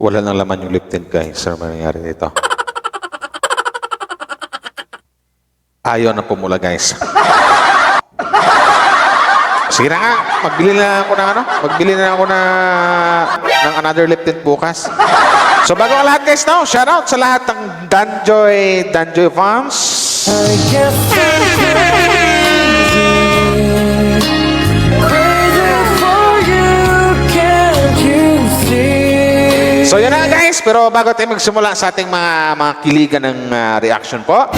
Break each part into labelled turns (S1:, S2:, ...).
S1: Wala nang laman yung lip tint, guys. Ano nangyari dito? Ayaw na pumula, guys. Sige na nga, magbili na ako ng magbili na ako ng another lip tint bukas. So bago ang lahat, guys, no, shout out sa lahat ng Danjoy fans.
S2: I guess I'm crazy for you, can't you see?
S1: So yun na, guys, pero bago tayo magsimula sa ating mga kiligan ng reaction po,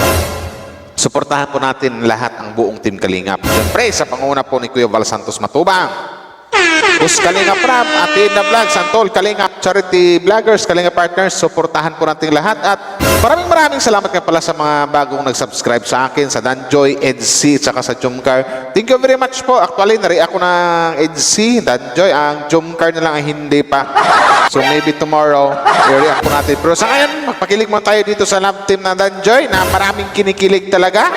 S1: suportahan po natin lahat ang buong Team Kalingap. Siyempre, sa panguna po ni Kuya Val Santos Matubang, Bus Kalingap Rab, Athena Vlog, Santol, Kalingap Charity Vloggers, Kalingap Partners, suportahan po natin lahat. At maraming salamat nga pala sa mga bagong nag-subscribe sa akin, sa Danjoy, EDC, at sa Jumcar. Thank you very much po. Actually, nari ako ng EDC, Danjoy, ang Jumcar na lang ay hindi pa. So maybe tomorrow, i-react po natin. Pero sa ngayon, magpakilig mo tayo dito sa love team na Danjoy na maraming kinikilig talaga.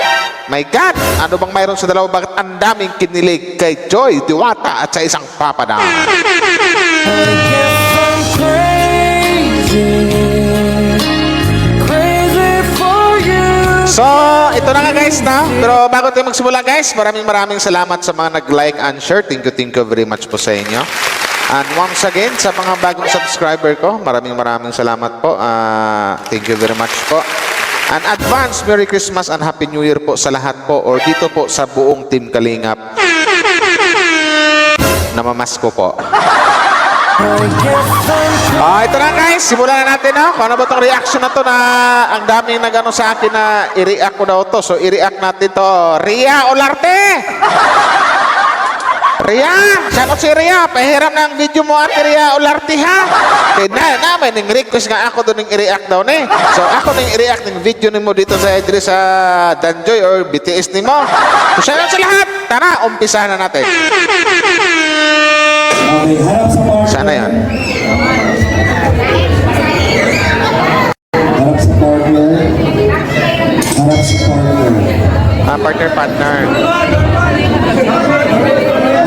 S1: My God, ano bang mayroon sa dalawa? Bakit ang daming kinilig kay Joy Diwata at sa isang papadam?
S2: I guess I'm crazy for you.
S1: So, ito na nga, guys, na. Pero bago tayo magsimula, guys, maraming salamat sa mga nag-like and share. Thank you very much po sa inyo. And once again, sa mga bagong subscriber ko, maraming salamat po. Thank you very much po. And advance Merry Christmas and Happy New Year po sa lahat po, or dito po sa buong Team Kalingap. Namamasko po. Ito na, guys, simulan na natin, no? Kung ano ba itong reaction na to na ang daming nagano sa akin na i-react ko daw to. So i-react natin to. Ria Olarte! Ria! Shout out si Ria! Pahiram ng video mo, Ate Ria Olarte, ha? May ning-request nga ako doon ng i-react daw, ne? So ako nang i-react ng video ni mo dito sa Danjoy or BTS ni mo. So shout out sa lahat! Tara, umpisahan na natin.
S3: Okay, harap sa partner.
S1: Sana yan.
S3: Harap sa partner. Harap sa partner.
S1: Partner.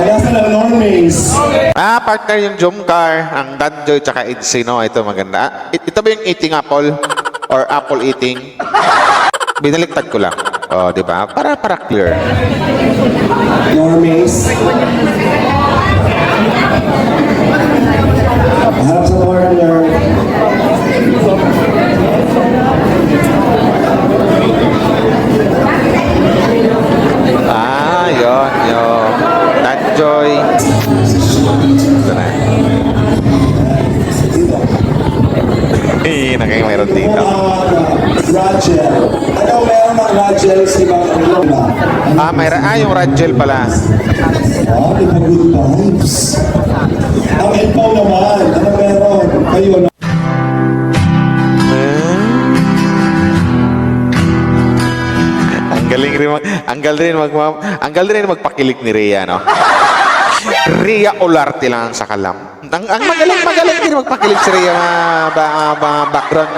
S3: Wala sa lang normies.
S1: Partner yung Jumcar, ang Danjoy tsaka EDC, no? Ito maganda. Ito ba yung eating apple? Or apple eating? Binaliktad ko lang. Oh, di ba? Para clear.
S3: Normies. Harap sa partner.
S1: Yun. Danjoy. Ito na. Nakay mayroon dito.
S3: Rachel. Ano meron ng Rachel si Mang
S1: Mayroon. Yung Rachel pala.
S3: di ba good vibes? Ang ipaw naman. Ano meron? Kayo na. Ang galing rin magpakilig ni Rhea, no? Rhea Olarte lang sa kalam. Ang magaling din magpakilig si Rhea, mga background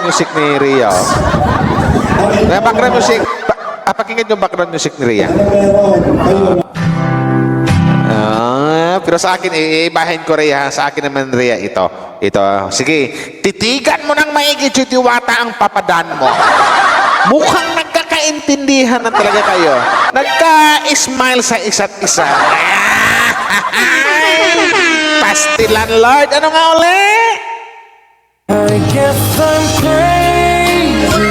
S3: music ni Rhea. Oh. Mga background music, pakinggan yung background music ni Rhea. Ano meron? Kayo na.
S1: Pero sa akin, iibahin ko Rhea. Sa akin naman Rhea, ito. Sige, titigan mo ng maigi, Diwata, ang papadan mo. Mukhang nagkakaintindihan na talaga kayo. Nagka-smile sa isa't isa. Pastilan, Lord. Ano nga uli?
S2: I guess I'm crazy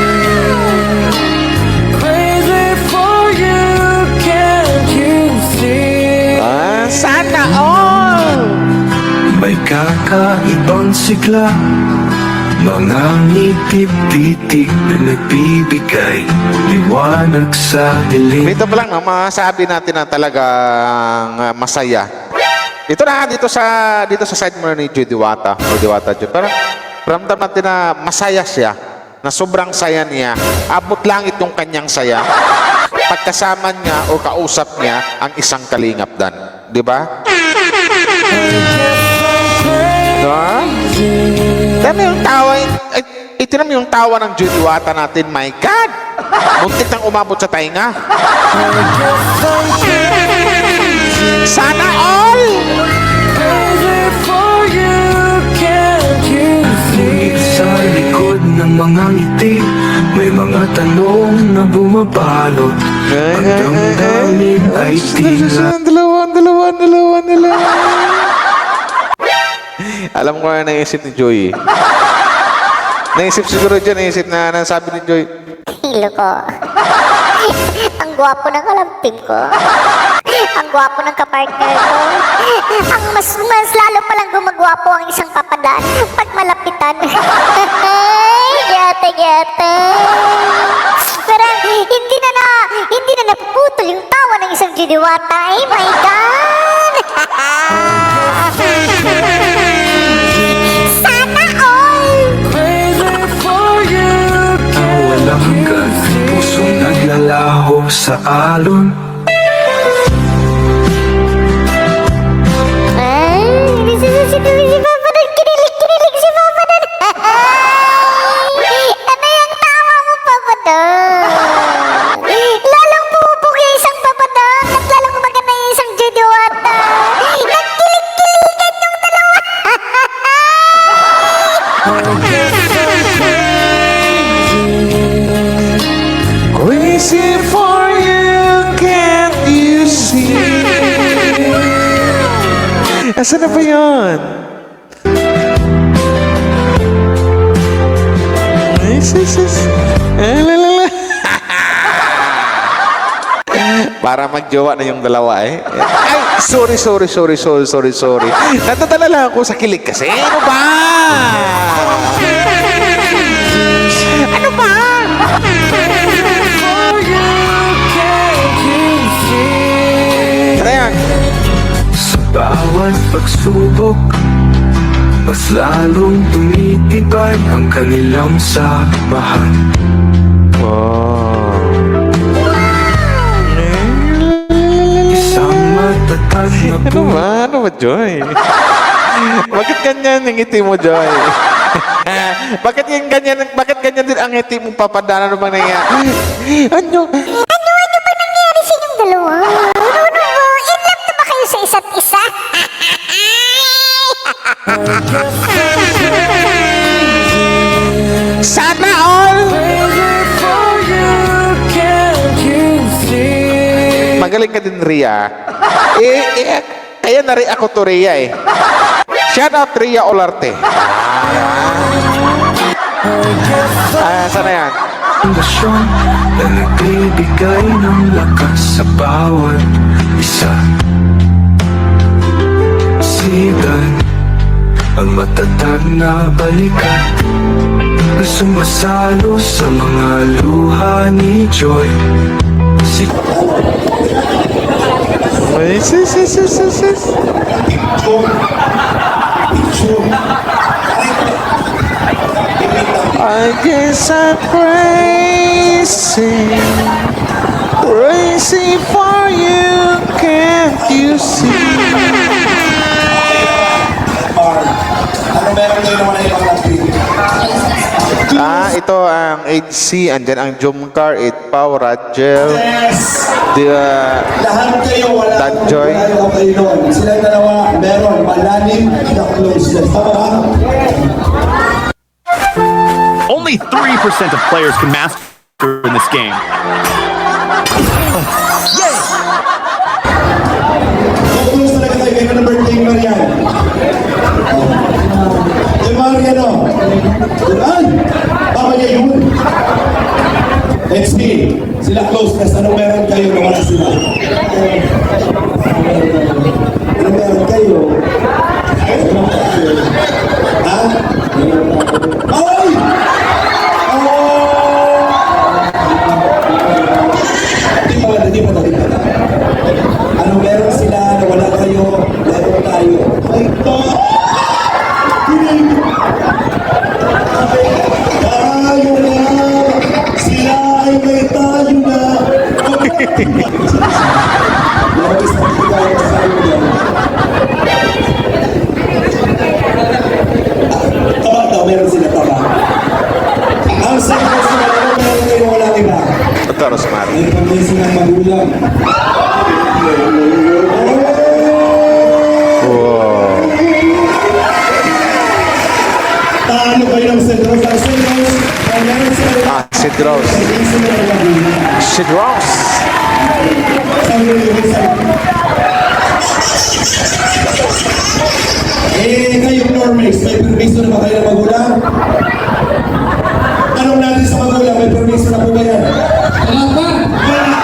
S2: for you, can't you see?
S1: Sana all.
S4: May kakaibang sigla, mga ngitip-titik na nagbibigay liwanag sa dilim.
S1: Dito pa lang, no, masabi natin na talagang masaya. Ito na, dito sa side mo ni Joy Diwata, o Diwata Joy. Pero ramdam natin na masaya siya, na sobrang saya niya. Abot langit yung kanyang saya. Pagkasama niya o kausap niya ang isang Kalingap Dan. Di ba? Tama yung tawa, itinan mo yung tawa ng Joy Diwata natin, my God! Muntik nang umabot sa tainga. Sana all!
S2: Crazy for you,
S4: mga ngiti, may mga tanong na bumabalot. Ang damdamin ay tila
S3: Dalawa. Alam ko na naisip ni Joy. Naisip siguro dyan, naisip na nasabi ni Joy.
S5: Hilo ko. Ang gwapo ng kalamping ko. Ang gwapo ng kapartner ko. Ang mas lalo palang gumagwapo ang isang papadaan pag malapitan. Gete. Pero hindi na napuputol yung tawa ng isang judiwata. Oh my God! Sana all!
S2: Crazy for you.
S4: ang walang hanggan, pusong naglalaho sa alon.
S5: Ay, si Papa Don. Kinilig si Papa Don. Ano yung tawa mo, Papa Don? Lalong bumubugi isang Papa Don at lalong gumaganda yung isang Judiwata. Nagkilig-kiligan yung dalawa.
S3: Crazy for you, can't you see? Asan na ba yun? Ay, sis. Lalala. Para magjowa na yung dalawa eh. Ay, sorry. Natadala lang ako sa kilig kasi. Ano ba? Ano ba?
S2: For you, can't you see?
S3: Tara yan.
S4: Sa bawat pagsubok, mas lalong tumitibay ang kanilang samahan. Isang matatag na
S3: Ano ba, Joy? Bakit ganyan yung ngiti mo, Joy? bakit ganyan din ang ngiti mo, papadana? Ano bang nangyayari? Ano?
S5: Ano ba nangyari sa inyong dalawa? Ano ba? In love na ba kayo sa isa't isa?
S3: Sana all!
S2: Crazy for you, can't you see?
S3: Magaling ka din, Ria. Kaya na-ria ako to, Ria eh. Shout out, Ria Olarte. Sana yan?
S4: pundasyon na nagbibigay ng lakas sa bawat isa. Sigan ang matatag na balikat na sumasalo sa mga luha ni Joy.
S3: Ay, sis. I guess I'm crazy for you, can't you see?
S6: Ano meron kayo naman ay ibang activity?
S3: Ito ang HC, andyan ang Jumcar, 8PAW, Radgel,
S6: Yes!
S3: the
S6: Lahat kayo wala
S3: Dad Joy.
S6: Wala kayo doon. Sila dalawa meron malalim na closeness. Tama ba?
S7: Only 3% of players can master in this game.
S6: Close talaga tayo kay birthday Marian. Kay Marian o. Diyan? Baka niya yun. Let's see. Sila closeness. Anong meron kayo na wala sila? Anong meron kayo? Ha? Ay! Di pa. Ano meron sila na wala kayo, meron tayo. Ay, ito! Tayo na! Sila ay may tayo na! Labis na ikaw sa tayo na. Tama daw, meron sila tama. Ang sabi ko sila, ano meron kayo wala iba?
S3: Ito, Rosmar.
S6: May pag-isip ng magulang. Taano kayo ng sentros? Ang sentros
S3: Cedros. Cedros.
S6: Kayong normies, may permiso na ba kayo ng magulang? Tanong natin sa magulang, may permiso na po ba yan? Wala ba? Wala!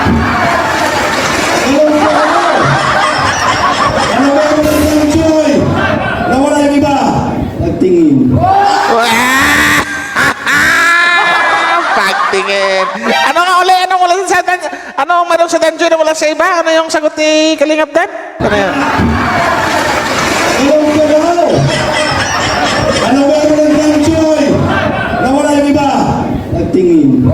S6: Ano ba yung mga Joy? Nawala yung iba? Nagtingin.
S3: Pagtingin. Ano nga uli? Anong meron sa Danjoy na wala sa iba? Ano yung sagot ni Kalingap Dan? Ano yan?
S6: Hello, hello! Ano ba yung mga Joy? Nawala yung iba? Nagtingin.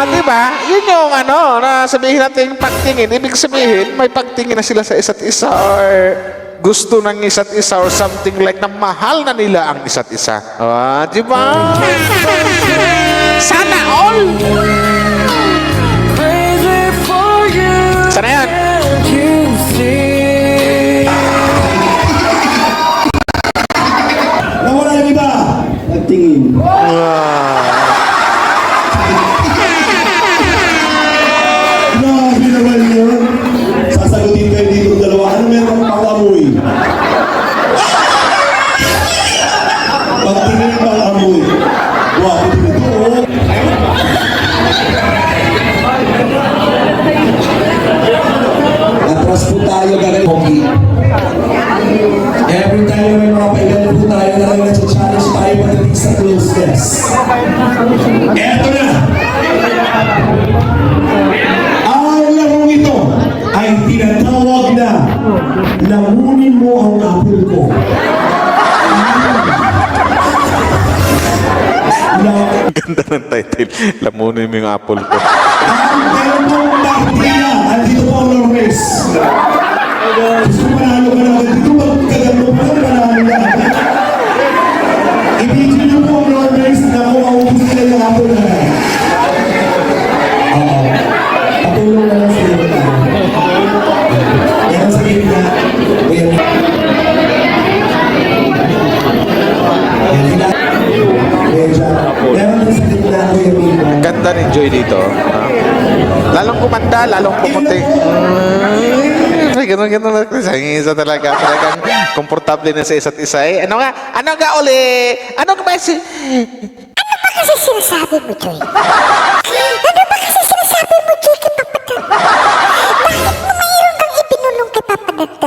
S3: Diba? Yun yung ano, na sabihin natin pagtingin. Ibig sabihin, may pagtingin na sila sa isa't isa or gusto ng isa't isa or something like na mahal na nila ang isa't isa. Diba? Sana all!
S2: Crazy for you.
S3: Sana yan?
S2: Can't you see?
S6: Nawala yung iba? Nagtingin. Grabe naman yun. Sasagutin kayo dito dalawa. Ano meron pang amoy? Pagtingin pang amoy. Wow, ito. Atras po tayo gagawin hockey. Every time may mga pailan po tayo na lang nag-challenge tayo pagdating sa closeness. Eto na! Ang larong ito ay tinatawag na lamunin mo ang apple ko.
S3: Ganda ng title. Lamunin mo yung apple ko.
S6: Ang ganitong partida, andito po ang Normes. Gusto panalo ka na dito, magkagano pa lang panalo na. Ibigin niyo po ang Normes na kung maubos nila yung apple na yan. Oo. Patulong na lang sa iyo. Yan sa gitna. Kuya. Meron din sa gitna, Kuya Mimo.
S3: Ganda ng Joy dito. Lalong kumanda, lalong pumuti. Ganun na. Isang isa talaga. Talagang komportable na sa isa't isa. Ano nga uli? Ano ba si...
S5: Kasi sinasabi mo, Joy? Ano ba kasi sinasabi mo, Joy, kay Papa Dan? Bakit mo mayroon kang ipinulong kay Papa Dan? Bakit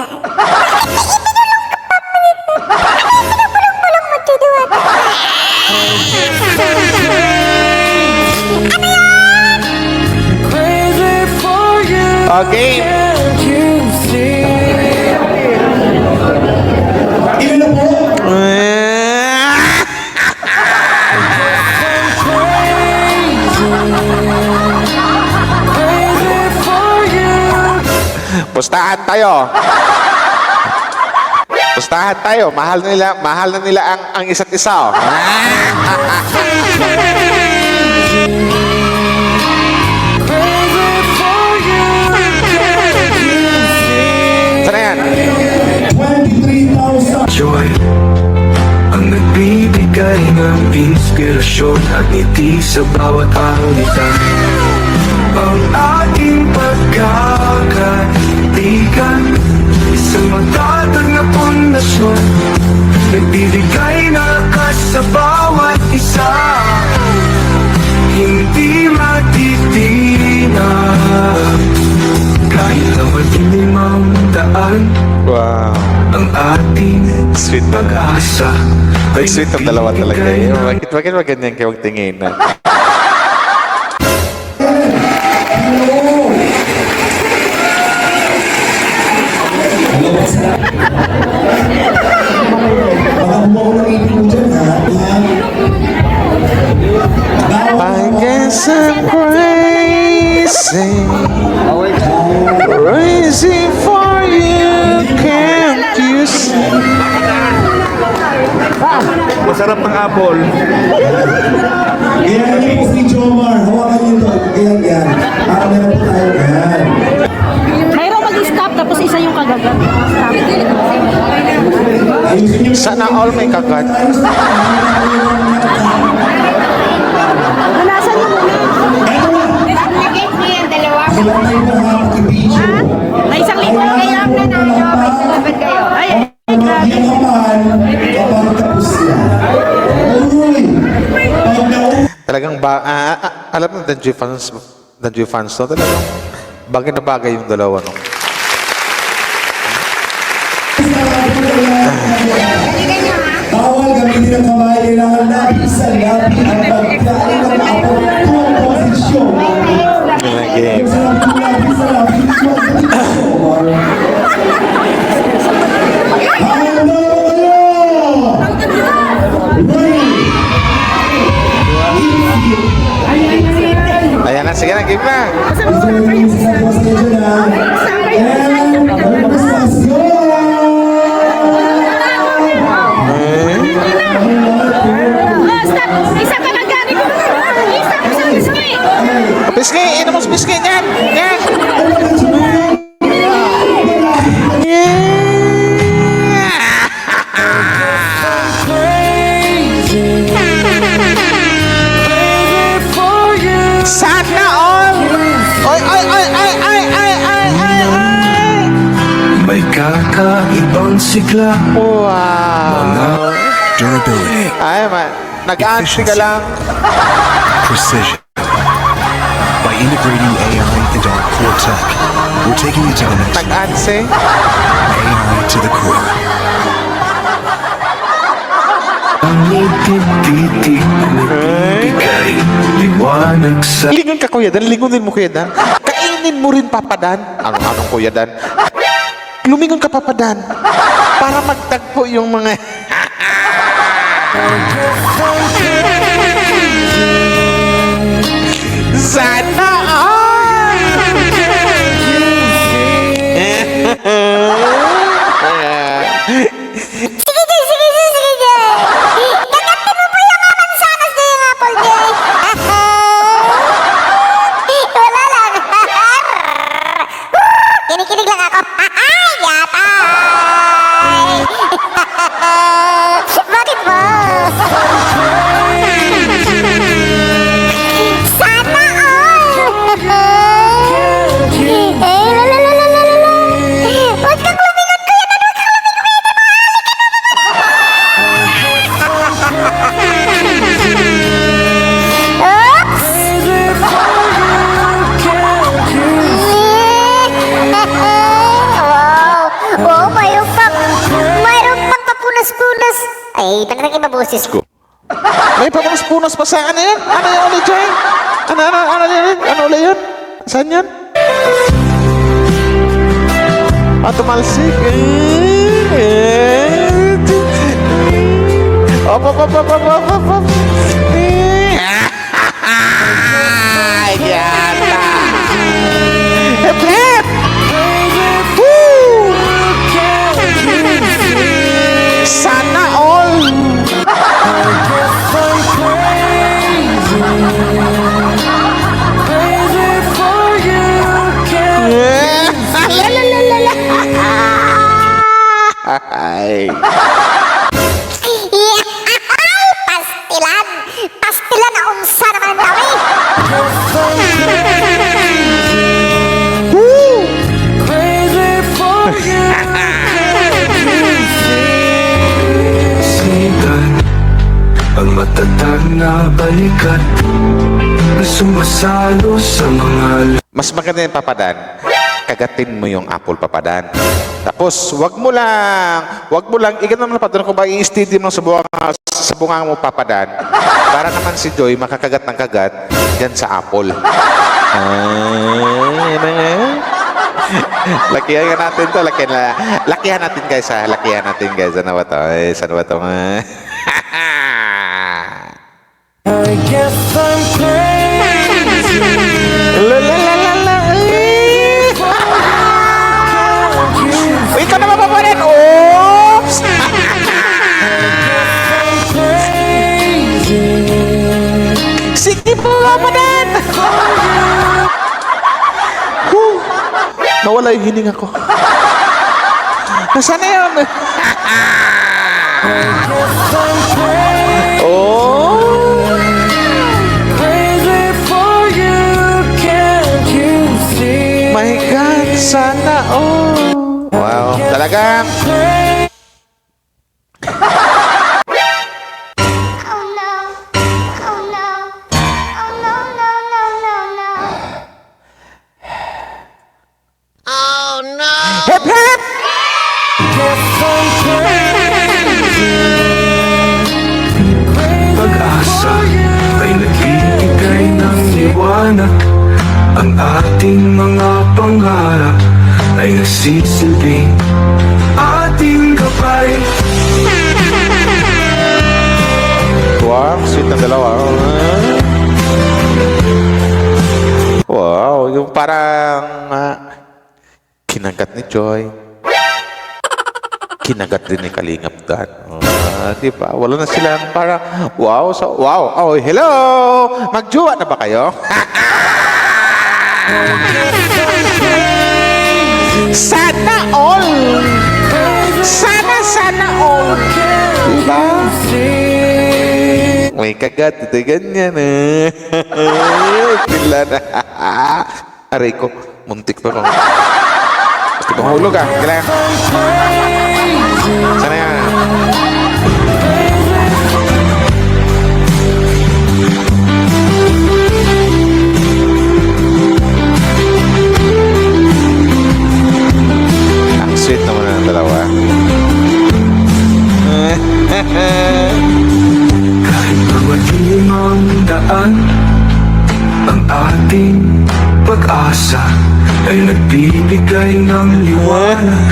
S5: may ipinulong ka, Papa Dan? Ano pinupulong-pulong mo, Joy, Diwata?
S2: Crazy for you.
S3: Okay.
S2: Can't you see?
S6: Ilan na po?
S2: Crazy for you.
S3: Pustahan tayo. Pustahan tayo. Mahal na nila ang isa't isa.
S2: Crazy for you. Can't you see?
S3: Sana yan?
S6: 23,000.
S4: Joy ang nagbibigay ng inspirasyon at ngiti sa bawat alitan. Ang ating pagkakaibigan, isang matatag na pundasyon, nagbibigay na lakas sa bawat isa. Hindi matitinag kahit na madilim ang daan.
S3: Wow.
S4: Ang ating
S3: Sweet na.
S4: pag-asa
S3: Ay, sweet ang dalawa talaga. Bakit ba ganyan kayo magtingin na?
S6: Baka bumawa ng ipin mo dyan, ha?
S3: I guess I'm crazy. Crazy for you. Can't you see?
S7: Masarap ng apple.
S6: Yan niyo po si Jomar. Hawakan niyo ito. Yan. Para meron po tayo yan. Ayusin niyo.
S3: Sana all may kagat.
S6: Eto na. Ilang tayo na makakibidyo.
S8: May isang linggo kayo ang nanalo. May salamat kayo. Ay,
S6: Yung kapan, kapag tapos na. Uy! Pag
S3: Talagang alam mo, Danjoy fans to, talagang bagay na bagay yung dalawa, no?
S6: bawal gamitin ang kamay, kailangan natin sa labi ang pagkain ng apo tuwang posisyon.
S3: Game.
S6: Sa labi sa labi, tuwang posisyon. Handa kayo! Ready?
S3: Ayan na, sige na, game na.
S8: isa ka na gani ko. Isa ka sa biskuit.
S3: Piski, ino mo sa piski, yan, yan. Sana all! Oy, oy, oy, ay, ay, ay, ay, ay, ay!
S4: May kakaibang sigla.
S3: Wow!
S4: Durability,
S3: Ay, man. Nag-aansi ka lang.
S4: precision. By integrating AI into our core tech, we're taking it to the next level.
S3: Nag-aansi.
S4: AI to the core. Ang itititik nagbibigay liwanag sa
S3: Lingon ka, Kuya Dan. Lingon din mo, Kuya Dan. Kainin mo rin, Papa Dan. Anong Kuya Dan? Lumingon ka, Papa Dan. Para magtagpo yung mga... Sana
S5: Sige, Jay, sige, Jay, sige, Jay. Gagatin mo pa yung mansanas na yung apple, Jay. Wala lang. Kinikilig lang ako. Yatay. Bakit ba? Sana all. Lalalala. Huwag kang lumingon, Kuya Dan. Huwag kang lumingon. Oops! Wow! Wow, mayroon pang kapunas-punas. Ay, ba't naging maboses ko?
S3: May papunas-punas pa sa ano yan? Ano yan ulit, Jay? Ano yan? Ano ulit yun? Saan yan? Tumalsik. Op. Yata. Hep, hep. Woo! Sana all. Ay.
S5: Pastilan! Pastilan na unsa naman daw eh!
S4: sikat. Ang matatag na balikat na sumasalo sa mga
S3: Mas maganda yung papadan. Kagatin mo yung apple, papadan. Tapos, wag mo lang, igan naman papadan kung ba i-steady mo sa bunga mo, papadan. Para naman si Joy makakagat ng kagat yan sa apple. Ay, ano nga? Lakihan nga natin to, lakihan natin guys ha, lakihan natin guys. Ano ba to? Ay, saan ba to?
S2: I guess I'm crazy.
S3: La la la la la. Wait ka na mapaparin. Oops! Sige po, papadan! Nawala yung hininga ko. Nasaan na yun?
S2: Guess I'm crazy.
S3: Oh!
S2: Crazy for you, can't you see?
S3: My God, sana all. Wow, talagang
S2: Crazy.
S5: Oh no. Oh no. Oh no, no, no, no, no.
S3: hip hip!
S2: Guess I'm crazy.
S4: Pag-asa ay nagbibigay ng liwanag. Ang ating mga pangarap ay nasisilbing ating gabay.
S3: Wow, sweet ng dalawa. Wow, yung parang kinagat ni Joy. Kinagat din ni Kalingap Dan. Di ba? Wala na silang parang, wow, so, wow. Oh, hello! Magjuwa na ba kayo? Sana all! Sana all! Diba? May kagat, ito ganyan eh. Pila na. Aray ko, muntik pa ko. Gusto ko hulog ah. Kailangan. Sana yan. Ang sweet naman ng dalawa.
S4: Kahit mawalim ang daan, ang ating pag-asa ay nagbibigay ng liwanag.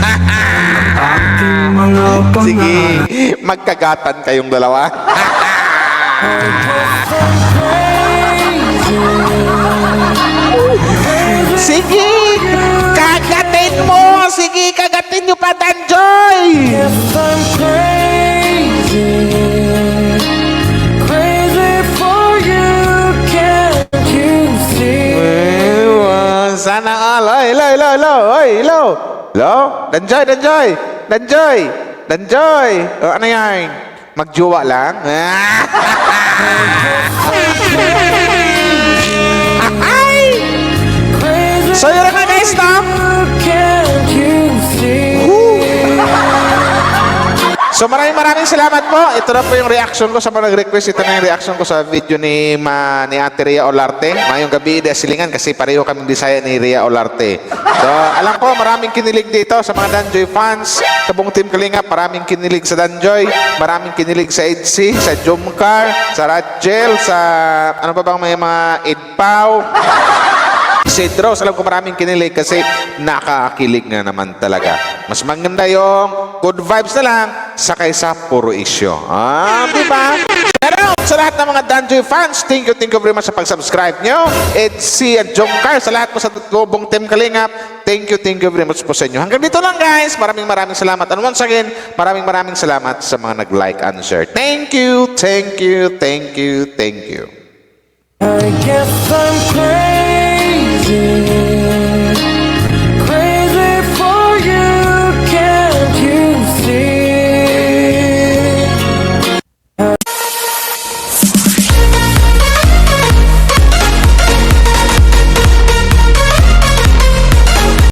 S4: Ang ating mga
S3: Sige,
S4: pangarap
S3: magkagatan kayong dalawa. Sige, kagatin mo. Sige, kagatin nyo pa, Danjoy.
S2: Guess I'm crazy. Crazy for you, can't you see?
S3: Sana all. Oy, hello, hello, hello. Oy, hello. Hello? Danjoy, Danjoy. Danjoy. Danjoy. O, ano yan? Magjuwa lang? Ay! So, yun na nga, guys, no?
S2: Can't you see?
S3: So maraming salamat po. Ito na po yung reaction ko sa mga nag-request. Ito na yung reaction ko sa video ni Ate Rhea Olarte. Mayong gabi, silingan kasi pareho kaming Bisaya ni Rhea Olarte. So alam ko, maraming kinilig dito sa mga Danjoy fans. Sa buong Team Kalingap, maraming kinilig sa Danjoy. Maraming kinilig sa Edsy, sa Jomcar, sa Rachel, sa ano pa bang may mga Edpau. Cedros, alam ko maraming kinilig kasi nakakilig na naman talaga. Mas maganda yung good vibes na lang sa kaysa puro issue. Di ba? Pero sa lahat ng mga Danjoy fans, thank you very much sa pag-subscribe nyo. Edsy at Jomcar, sa lahat po sa buong Team Kalingap, thank you very much po sa inyo. Hanggang dito lang guys, maraming salamat. And once again, maraming salamat sa mga nag-like and share. Thank you.
S2: I guess I'm crazy.